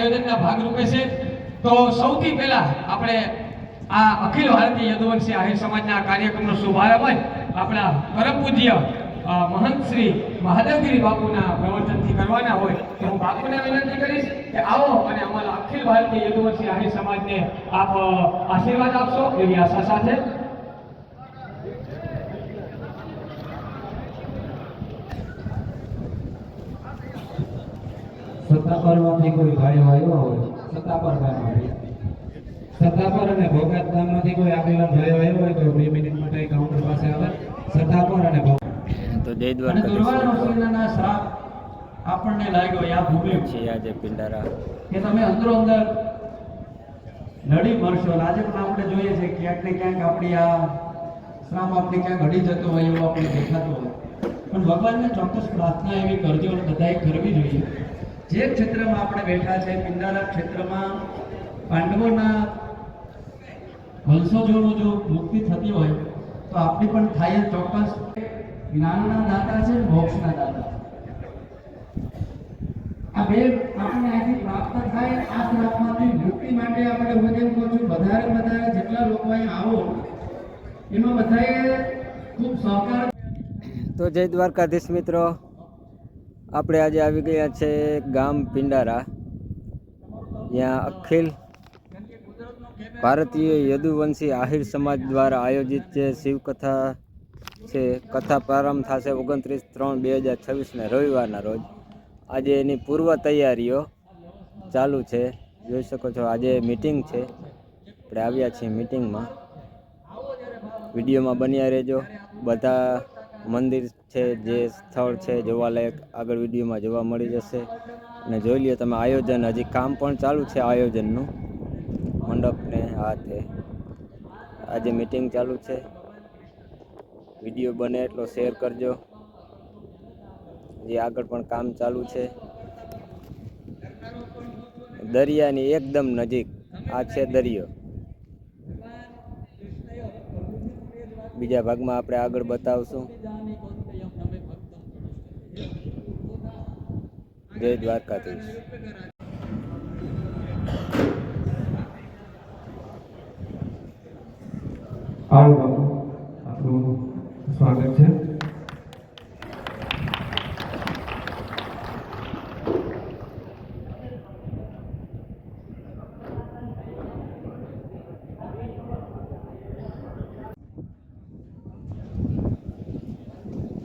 આયોજનના ભાગરૂપે છે। તો સૌથી પહેલા આપણે આ અખિલ ભારતીય યદુવંશી આહિર સમાજના કાર્યક્રમનો શુભારંભ આપણા પરમ પૂજ્ય महंत श्री महादेवगिरी बापूना प्रवचनथी करवाना होय तो हूँ बापूने विनंती करीश कि आओ अने अमरा अखिल भारतीय यदुवंशी आहिर समाजने आप आशीर्वाद आपशो एवी आशा साथे। सत्तापरमांथी कोई भाई आव्यो होय सत्तापर गाममांथी सत्तापर अने भोगात गाममांथी कोई आगेवान भाई आव्यो होय तो 2 मिनिट माटे काउंटर पासे आवे सत्तापर अने तो जय द्वारका श्राप આપણને લાગ્યો આ ભૂમિ છે આજે પિંડારા કે તમે અંદરો અંદર લડી મરશો। આજે પણ આપણે જોઈએ છે ક્યાંક ને ક્યાંક આપણી આ શ્રાપ આપણે ક્યાંક અડી જતો હોય એવું આપણે દેખાતું હોય પણ ભગવાનને ચોક્કસ પ્રાર્થના એવી કરજો અને બધાએ કરવી જોઈએ। જે ક્ષેત્રમાં આપણે બેઠા છે પિંડારા ક્ષેત્રમાં પાંડવોના વંશજોનું જો મુક્તિ થતી હોય તો આપણી પણ થાય ચોક્કસ। જ્ઞાનના દાતા છે મોક્ષના દાતા આ બે આપણને આથી પ્રાપ્ત થાય। આ શ્રાપમાંથી મુક્તિ માટે આપણે હું એમ કહું છું વધારે જેટલા લોકો અહીં આવો એમાં બધાએ ખૂબ સહકાર। તો જય દ્વારકાધીશ મિત્રો, આપણે આજે આવી ગયા છે ગામ પિંડારા, ત્યાં અખિલ ભારતીય યદુવંશી આહિર સમાજ દ્વારા આયોજિત જે શિવકથા છે। કથા પ્રારંભ થશે 29/3/2026 રવિવારના રોજ। આજે એની પૂર્વ તૈયારીઓ ચાલુ છે, જોઈ શકો છો। આજે મીટિંગ છે, આપણે આવ્યા છીએ મીટિંગમાં। વિડીયોમાં બન્યા રહેજો। બધા મંદિર છે, જે સ્થળ છે જોવાલાયક આગળ વિડીયોમાં જોવા મળી જશે। અને જોઈ લ્યો તમે આયોજન, હજી કામ પણ ચાલુ છે આયોજનનું, મંડપને હાથે આજે મીટિંગ ચાલુ છે। વિડીયો બને એટલો શેર કરજો, જે આગળ પણ કામ ચાલુ છે। દરિયાની એકદમ નજીક આ છે દરિયો। બીજા ભાગમાં આપણે આગળ બતાવશું। જય દ્વારકાધીશ। આવો બાપુ, આપનું સ્વાગત છે।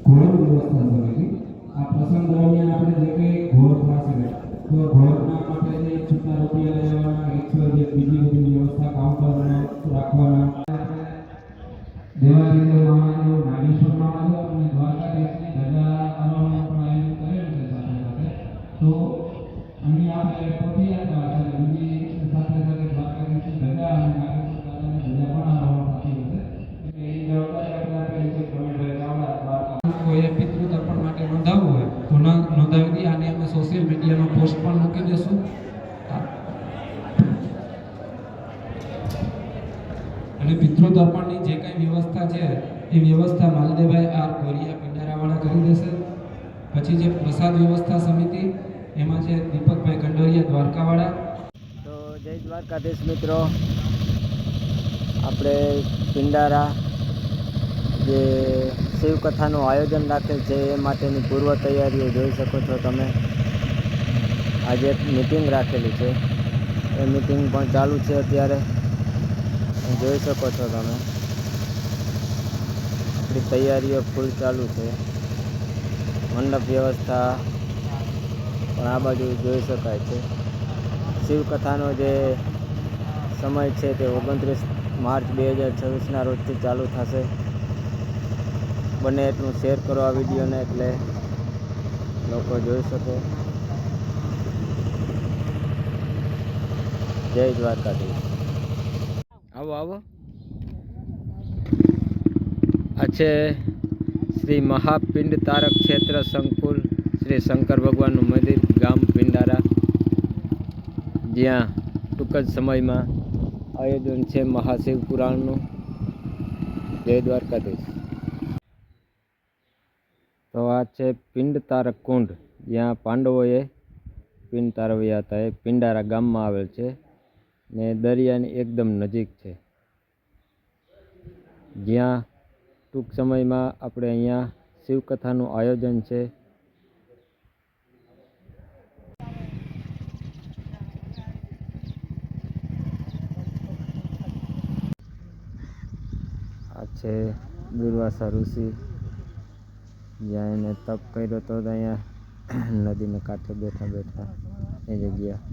ઘોર વ્યવસ્થા સમિતિ આ પ્રસંગ દરમિયાન આપણે જે કંઈ ઘોર થશે તો ઘોરના માટે જે છૂટા રૂપિયા લેવાના બીજી બધી વ્યવસ્થા કાઉન્ટરનો રાખવાના દેવાળી મામાનો નાગેશ્વર મામાનો અને દ્વારકાધીશની ધજા કરવાનું પણ આયોજન કરેલું છે સાથે સાથે। તો અહીં આપણે પદયાત્રા છે, બીજી સાથે સાથે દ્વારકાધીશની ધજા અને નાગેશ્વર દાદાની ધજા પણ આરોહણ થતી હશે। એટલે એ જવાબદારી આપણે આપેલી છે પ્રવીણભાઈ ચાવડા દ્વારકા। કોઈએ પિતૃ તર્પણ માટે નોંધાવવું હોય તો નોંધાવી દઈએ, આને અમે સોશિયલ મીડિયામાં પોસ્ટ પણ મૂકી દઈશું। અને પિતૃ તર્પણની જે કંઈ વ્યવસ્થા છે એ વ્યવસ્થા માલદેવભાઈ આર ગોરિયા પિંડારાવાળા કરી દેશે। પછી જે પ્રસાદ વ્યવસ્થા સમિતિ એમાં છે દીપકભાઈ ગંડોરિયા દ્વારકાવાળા। તો જય દ્વારકાધીશ મિત્રો, આપણે પિંડારા જે શિવકથાનું આયોજન રાખેલ છે એ માટેની પૂર્વ તૈયારીઓ જોઈ શકો છો તમે। આજે એક મિટિંગ રાખેલી છે, એ મિટિંગ પણ ચાલુ છે અત્યારે, જોઈ શકો છો તમે। આપણી તૈયારીઓ ફૂલ ચાલુ છે। મંડપ વ્યવસ્થા પણ આ બાજુ જોઈ શકાય છે। શિવકથાનો જે સમય છે તે 29 માર્ચ 2026ના રોજથી ચાલુ થશે। બને એટલું શેર કરો આ વિડીયોને, એટલે લોકો જોઈ શકે। જય દ્વારકાધીશ। આવો આવો, આ છે શ્રી મહાપિંડ તારક ક્ષેત્ર સંકુલ શ્રી શંકર ભગવાનનું મંદિર, ગામ પિંડારા, જ્યાં ટૂંક જ સમયમાં આયોજન છે મહાશિવ પુરાણનું। જય દ્વારકાધીશ। તો આ છે પિંડ તારક કુંડ, જ્યાં પાંડવોએ પિંડ તારવૈયા હતા એ પિંડારા ગામમાં આવેલ છે ને દરિયાની એકદમ નજીક છે, જ્યાં ટૂંક સમયમાં આપણે અહીંયા શિવકથાનું આયોજન છે. આ છે દુર્વાસા ઋષિ, જ્યાં એને તપ કર્યો હતો, અહીંયા નદીને કાંઠે બેઠા બેઠા એ જગ્યા.